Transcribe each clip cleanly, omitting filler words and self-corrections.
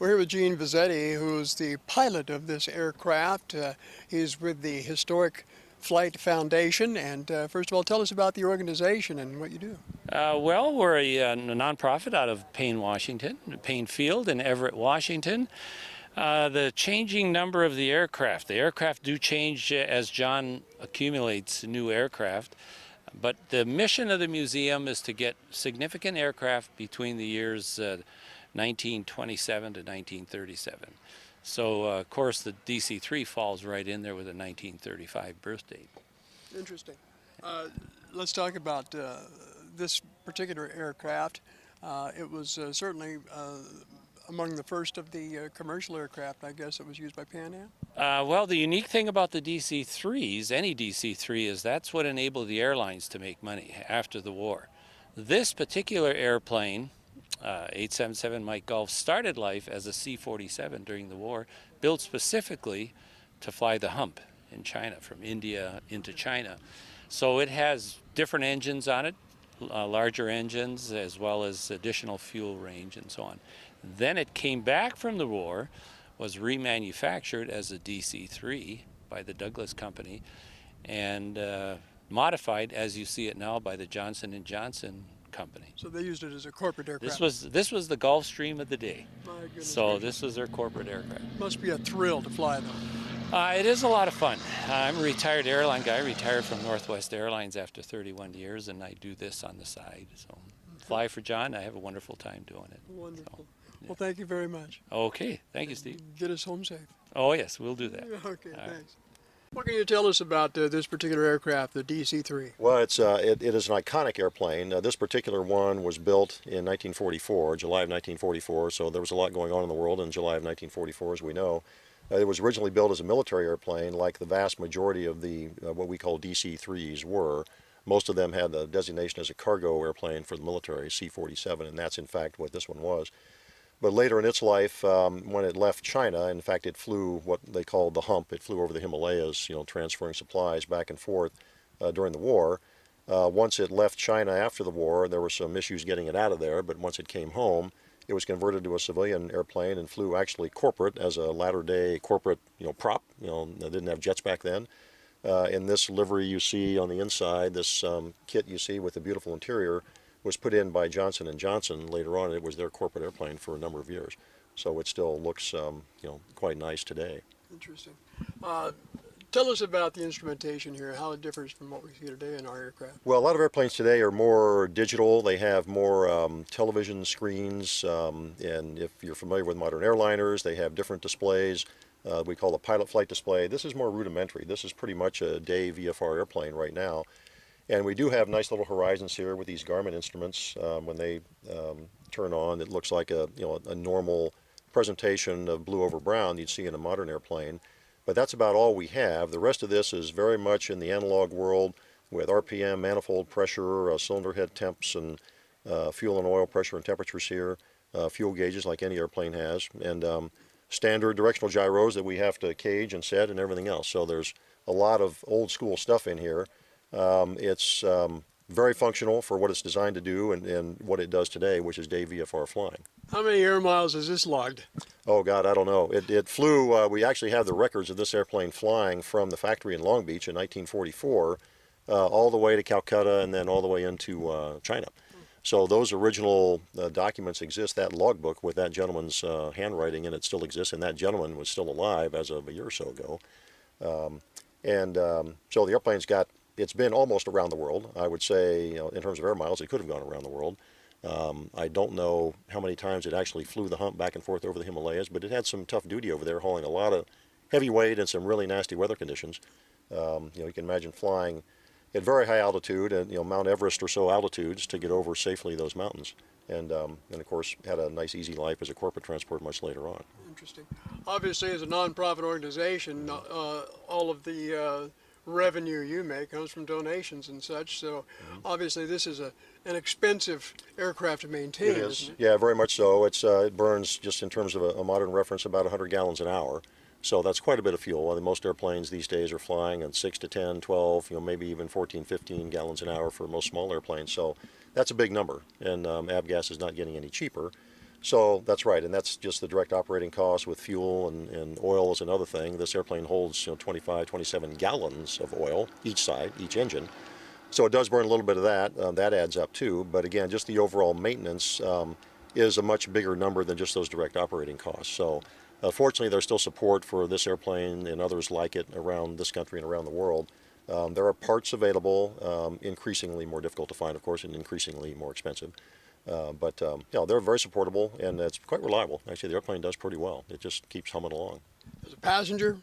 We're here with Gene Vizzetti, who's the pilot of this aircraft. He's with the Historic Flight Foundation. And first of all, tell us about the organization and what you do. Well, we're a nonprofit out of Payne, Washington, Payne Field in Everett, Washington. The changing number of the aircraft do change as John accumulates new aircraft. But the mission of the museum is to get significant aircraft between the years 1927 to 1937. So, of course, the DC3 falls right in there with a 1935 birth date. Interesting. Let's talk about this particular aircraft. It was certainly among the first of the commercial aircraft, I guess, that was used by Pan Am. Well, the unique thing about the DC3s, any DC3, is that's what enabled the airlines to make money after the war. This particular airplane, 877 Mike Golf, started life as a C-47 during the war, built specifically to fly the hump in China, from India into China. So it has different engines on it, larger engines, as well as additional fuel range and so on. Then it came back from the war, was remanufactured as a DC-3 by the Douglas Company, and modified, as you see it now, by the Johnson & Johnson Company. So they used it as a corporate aircraft. This was the Gulfstream of the day. My goodness So gracious. this was their corporate aircraft. Must be a thrill to fly, though. It is a lot of fun. I'm a retired airline guy, retired from Northwest Airlines after 31 years, and I do this on the side. So fly for John. I have a wonderful time doing it. Wonderful. So, yeah. Well, thank you very much. Okay. Thank you, Steve. Get us home safe. Oh, yes, we'll do that. Okay, All right. thanks. What can you tell us about this particular aircraft, the DC-3? Well, it is an iconic airplane. This particular one was built in 1944, July of 1944, so there was a lot going on in the world in July of 1944, as we know. It was originally built as a military airplane, like the vast majority of the what we call DC-3s were. Most of them had the designation as a cargo airplane for the military, C-47, and that's in fact what this one was. But later in its life, when it left China, in fact, it flew what they called the hump. It flew over the Himalayas, transferring supplies back and forth during the war. Once it left China after the war, there were some issues getting it out of there, but once it came home, it was converted to a civilian airplane and flew actually corporate as a latter-day corporate, prop. They didn't have jets back then. In this livery you see on the inside, this kit you see with the beautiful interior, was put in by Johnson & Johnson later on. It was their corporate airplane for a number of years. So it still looks, quite nice today. Interesting. Tell us about the instrumentation here, how it differs from what we see today in our aircraft. Well, a lot of airplanes today are more digital. They have more television screens, and if you're familiar with modern airliners, they have different displays. We call the pilot flight display. This is more rudimentary. This is pretty much a day VFR airplane right now. And we do have nice little horizons here with these Garmin instruments. When they turn on, it looks like a normal presentation of blue over brown you'd see in a modern airplane. But that's about all we have. The rest of this is very much in the analog world with RPM, manifold pressure, cylinder head temps, and fuel and oil pressure and temperatures here, fuel gauges like any airplane has, and standard directional gyros that we have to cage and set and everything else. So there's a lot of old school stuff in here. It's very functional for what it's designed to do and what it does today, which is day VFR flying. How many air miles has this logged? Oh God, I don't know. It flew, we actually have the records of this airplane flying from the factory in Long Beach in 1944 all the way to Calcutta and then all the way into China. So those original documents exist. That logbook with that gentleman's handwriting in it still exists, and that gentleman was still alive as of a year or so ago. So the airplane's it's been almost around the world. I would say, in terms of air miles, it could have gone around the world. I don't know how many times it actually flew the hump back and forth over the Himalayas, but it had some tough duty over there, hauling a lot of heavy weight in some really nasty weather conditions. You can imagine flying at very high altitude, and Mount Everest or so altitudes, to get over safely those mountains. And of course, had a nice, easy life as a corporate transport much later on. Interesting. Obviously, as a nonprofit organization, all of the revenue you make comes from donations and such. So obviously this is an expensive aircraft to maintain. It is. Isn't it? Yeah, very much so. It burns, just in terms of a modern reference, about 100 gallons an hour. So that's quite a bit of fuel. I mean, most airplanes these days are flying at 6 to 10, 12, maybe even 14, 15 gallons an hour for most small airplanes. So that's a big number, and avgas is not getting any cheaper. So that's right, and that's just the direct operating cost with fuel and oil is another thing. This airplane holds 25, 27 gallons of oil each side, each engine. So it does burn a little bit of that. That adds up too. But again, just the overall maintenance is a much bigger number than just those direct operating costs. So fortunately, there's still support for this airplane and others like it around this country and around the world. There are parts available, increasingly more difficult to find, of course, and increasingly more expensive. But they're very supportable and it's quite reliable. Actually, the airplane does pretty well. It just keeps humming along. As a passenger,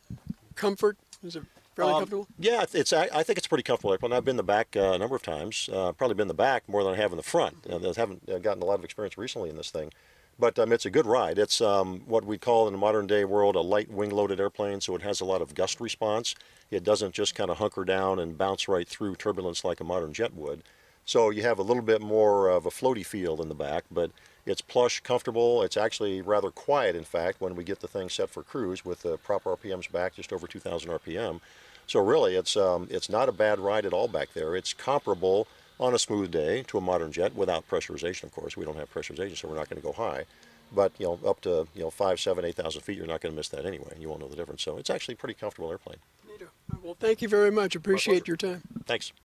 comfort, is it fairly comfortable? Yeah, I think it's a pretty comfortable airplane. I've been in the back a number of times. Probably been in the back more than I have in the front. I haven't gotten a lot of experience recently in this thing. But it's a good ride. It's what we call in the modern day world a light wing-loaded airplane, so it has a lot of gust response. It doesn't just kind of hunker down and bounce right through turbulence like a modern jet would. So you have a little bit more of a floaty feel in the back, but it's plush, comfortable. It's actually rather quiet, in fact, when we get the thing set for cruise with the proper RPMs back, just over 2,000 RPM. So really, it's not a bad ride at all back there. It's comparable on a smooth day to a modern jet without pressurization, of course. We don't have pressurization, so we're not going to go high. But up to 5, 7, 8,000 feet, you're not going to miss that anyway. You won't know the difference. So it's actually a pretty comfortable airplane. Well, thank you very much. Appreciate your time. Thanks.